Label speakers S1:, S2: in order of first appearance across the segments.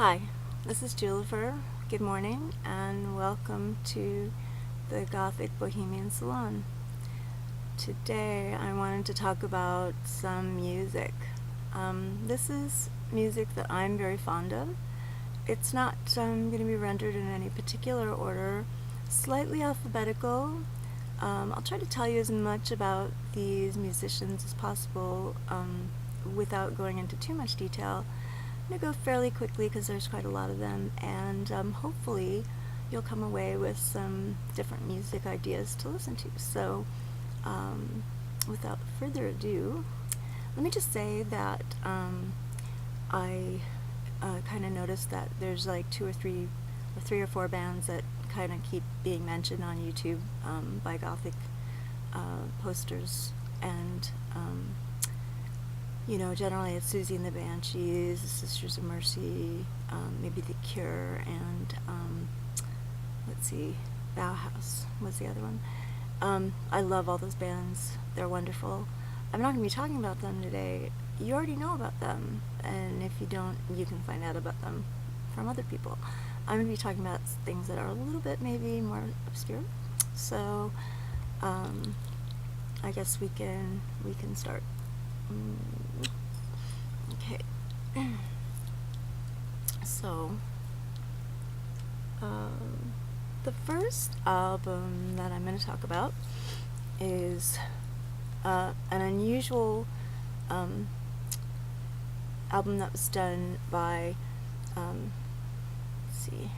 S1: Hi, this is Jwlhyfer. Good morning and welcome to the Gothic Bohemian Salon. Today I wanted to talk about some music. This is music that I'm very fond of. It's not going to be rendered in any particular order, slightly alphabetical. I'll try to tell you as much about these musicians as possible without going into too much detail. I'm going to go fairly quickly because there's quite a lot of them, and hopefully you'll come away with some different music ideas to listen to. So without further ado, let me just say that I kind of noticed that there's like three or four bands that kind of keep being mentioned on YouTube by Gothic posters, and you know, generally it's Susie and the Banshees, the Sisters of Mercy, maybe The Cure, and let's see, Bauhaus was the other one. I love all those bands. They're wonderful. I'm not going to be talking about them today. You already know about them, and if you don't, you can find out about them from other people. I'm going to be talking about things that are a little bit maybe more obscure. So I guess we can start. Okay. So the first album that I'm going to talk about is an unusual album that was done by let's see,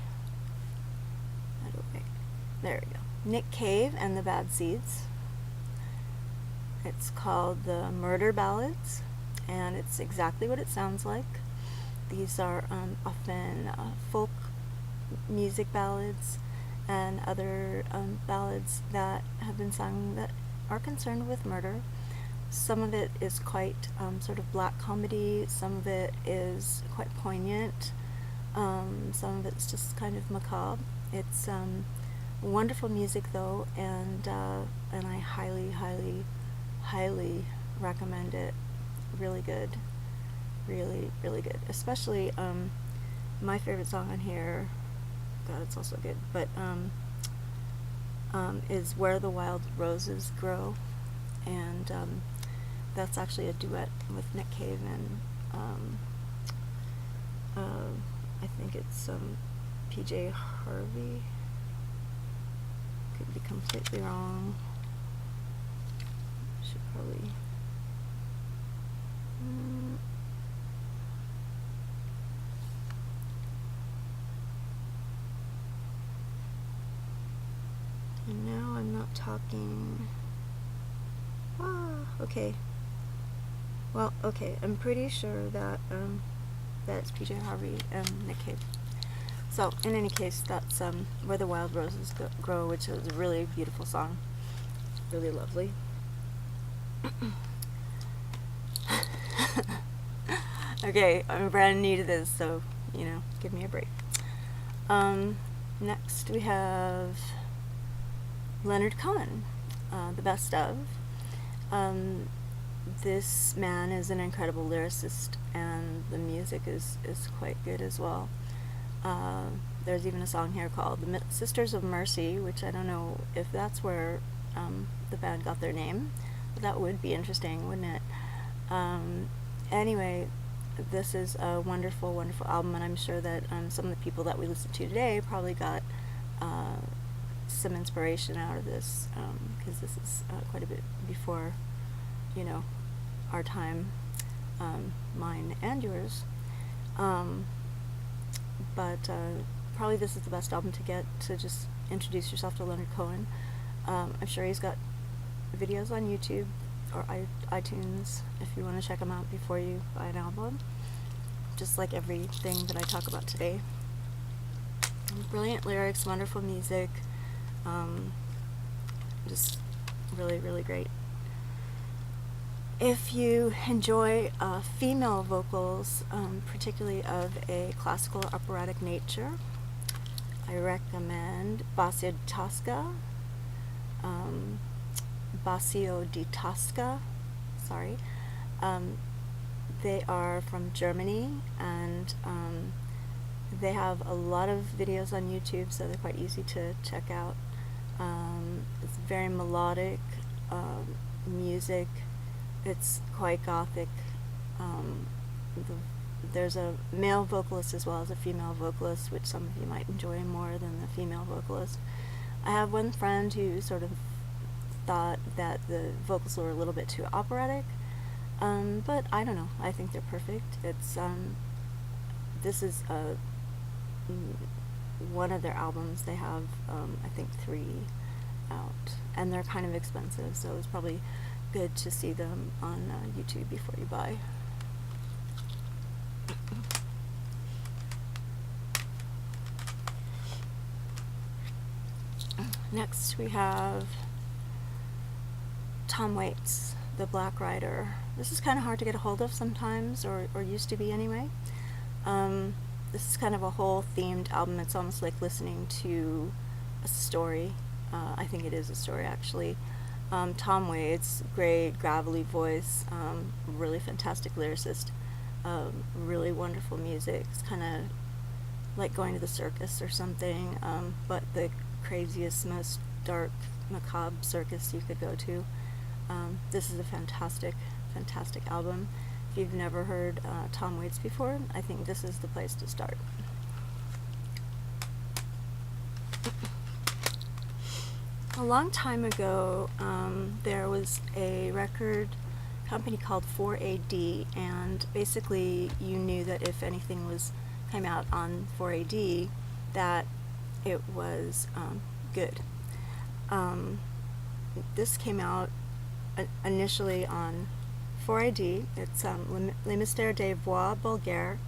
S1: there we go, Nick Cave and the Bad Seeds. It's called the Murder Ballads, and it's exactly what it sounds like. These are often folk music ballads and other ballads that have been sung that are concerned with murder. Some of it is quite sort of black comedy, some of it is quite poignant, some of it's just kind of macabre. It's wonderful music though, and I highly recommend it. Really good, really good. Especially my favorite song on here, God, it's also good, but is Where the Wild Roses Grow, and that's actually a duet with Nick Cave and I think it's PJ Harvey. Could be completely wrong. Should probably and now I'm not talking. Okay. Well, okay, I'm pretty sure that that's PJ Harvey and Nick Cave. So in any case, that's Where the Wild Roses Grow, which is a really beautiful song, really lovely. Okay, I'm brand new to this, so, you know, give me a break. Next we have Leonard Cohen, the best of. This man is an incredible lyricist, and the music is quite good as well. There's even a song here called The Sisters of Mercy, which I don't know if that's where the band got their name, but that would be interesting, wouldn't it? Anyway, this is a wonderful album, and I'm sure that some of the people that we listen to today probably got some inspiration out of this, because this is quite a bit before, you know, our time, mine and yours. But probably this is the best album to get to just introduce yourself to Leonard Cohen. I'm sure he's got videos on YouTube or iTunes if you want to check them out before you buy an album, just like everything that I talk about today. Brilliant lyrics, wonderful music, just really great. If you enjoy female vocals, particularly of a classical operatic nature, I recommend Bacio di Tosca, sorry. They are from Germany, and They have a lot of videos on YouTube, so they're quite easy to check out. It's very melodic music. It's quite gothic. There's a male vocalist as well as a female vocalist, which some of you might enjoy more than the female vocalist. I have one friend who sort of thought that the vocals were a little bit too operatic, but I don't know. I think they're perfect. It's this is one of their albums. They have I think 3 out, and they're kind of expensive, so it's probably good to see them on YouTube before you buy. Next we have Tom Waits, The Black Rider. This is kind of hard to get a hold of sometimes, or used to be anyway. This is kind of a whole themed album. It's almost like listening to a story. I think it is a story, actually. Tom Waits, great gravelly voice, really fantastic lyricist, really wonderful music. It's kind of like going to the circus or something, but the craziest, most dark, macabre circus you could go to. This is a fantastic, fantastic album. If you've never heard Tom Waits before, I think this is the place to start. A long time ago, there was a record company called 4AD, and basically you knew that if anything came out on 4AD, that it was good. This came out initially on 4AD. It's Les Mystères des Voix Bulgares.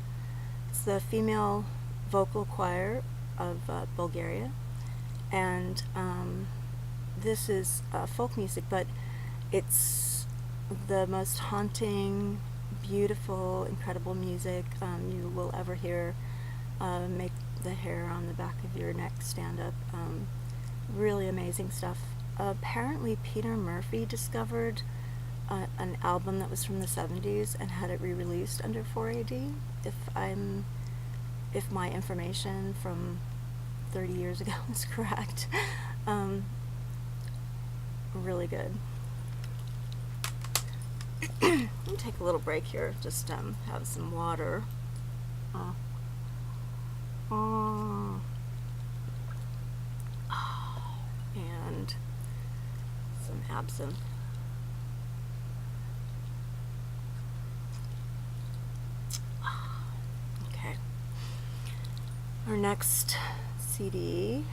S1: It's the female vocal choir of Bulgaria, and this is folk music, but it's the most haunting, beautiful, incredible music you will ever hear. Make the hair on the back of your neck stand up. Really amazing stuff. Apparently Peter Murphy discovered an album that was from the 70s and had it re-released under 4AD, if my information from 30 years ago is correct. Really good. Let me take a little break here, just have some water. And some absinthe. Okay. Our next CD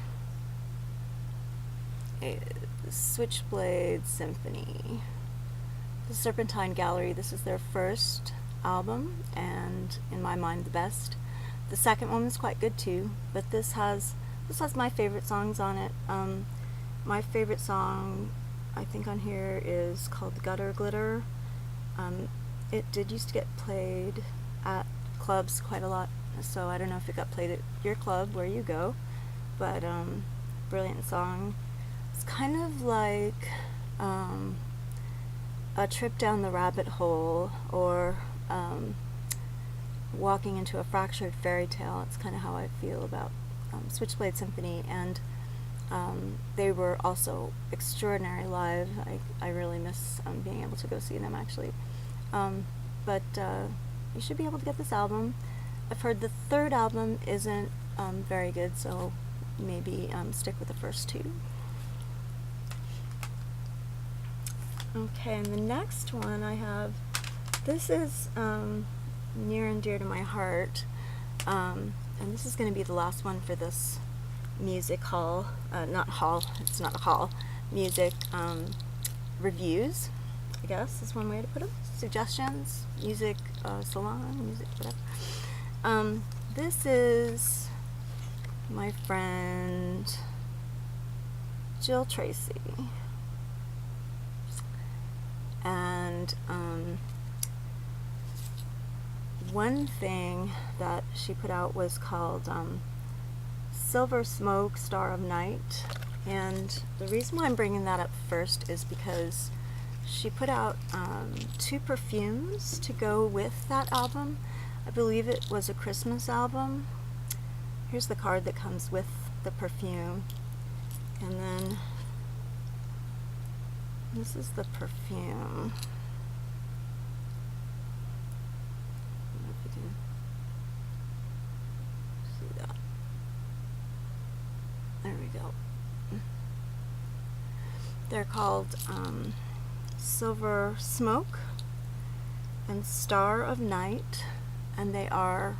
S1: is Switchblade Symphony. The Serpentine Gallery. This is their first album, and in my mind the best. The second one was quite good too, but this has my favorite songs on it. My favorite song, I think, on here is called Gutter Glitter. It did used to get played at clubs quite a lot, so I don't know if it got played at your club where you go, but brilliant song. It's kind of like a trip down the rabbit hole, or walking into a fractured fairy tale. It's kind of how I feel about Switchblade Symphony, and they were also extraordinary live. I really miss being able to go see them, actually. But you should be able to get this album. I've heard the third album isn't very good, so maybe stick with the first 2. Okay, and the next one I have, this is near and dear to my heart, and this is going to be the last one for this music hall, it's not a hall, music reviews, I guess is one way to put it, suggestions, music salon, music whatever. This is my friend Jill Tracy, and one thing that she put out was called Silver Smoke, Star of Night, and the reason why I'm bringing that up first is because she put out 2 perfumes to go with that album. I believe it was a Christmas album, here's the card that comes with the perfume, and then this is the perfume. I don't know if you can see that. There we go. They're called Silver Smoke and Star of Night, and they are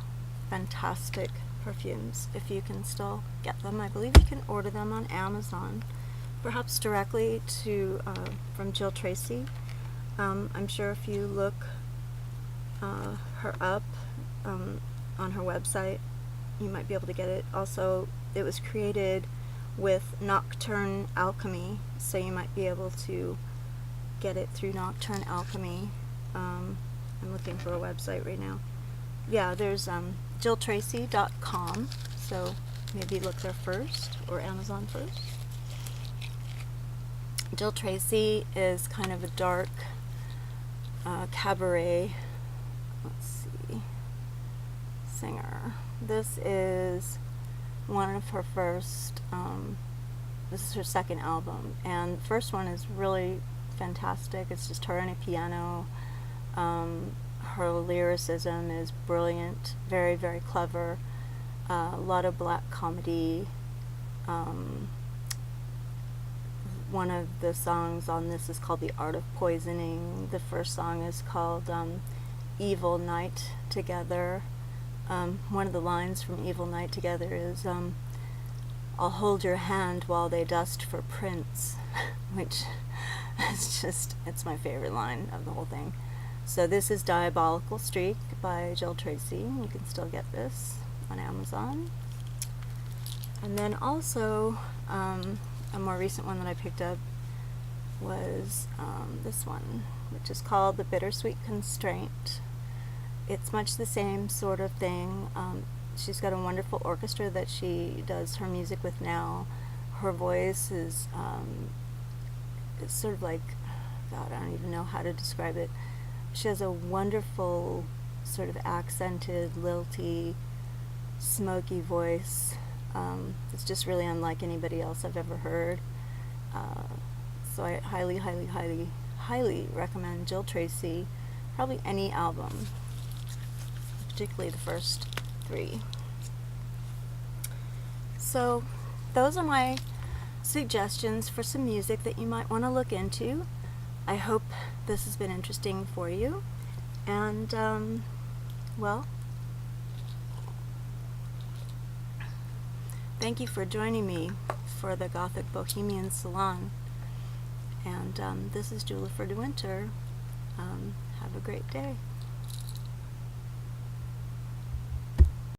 S1: fantastic perfumes if you can still get them. I believe you can order them on Amazon, perhaps directly to from Jill Tracy. I'm sure if you look her up on her website, you might be able to get it. Also, it was created with Nocturne Alchemy, so you might be able to get it through Nocturne Alchemy. I'm looking for a website right now. Yeah, there's JillTracy.com, so maybe look there first, or Amazon first. Jill Tracy is kind of a dark cabaret, let's see, singer. This is one of her first, this is her second album, and the first one is really fantastic. It's just her and a piano. Her lyricism is brilliant, very, very clever, a lot of black comedy. One of the songs on this is called The Art of Poisoning. The first song is called Evil Night Together. One of the lines from Evil Night Together is, I'll hold your hand while they dust for prints, which is just, it's my favorite line of the whole thing. So this is Diabolical Streak by Jill Tracy. You can still get this on Amazon. And then also, a more recent one that I picked up was this one, which is called The Bittersweet Constraint. It's much the same sort of thing. She's got a wonderful orchestra that she does her music with now. Her voice is it's sort of like, God, I don't even know how to describe it. She has a wonderful sort of accented, lilty, smoky voice. It's just really unlike anybody else I've ever heard. So I highly, highly, highly, highly recommend Jill Tracy, probably any album, particularly the first 3. So those are my suggestions for some music that you might want to look into. I hope this has been interesting for you, and well, thank you for joining me for the Gothic Bohemian Salon, and this is Jwlhyfer de Winter. Have a great day.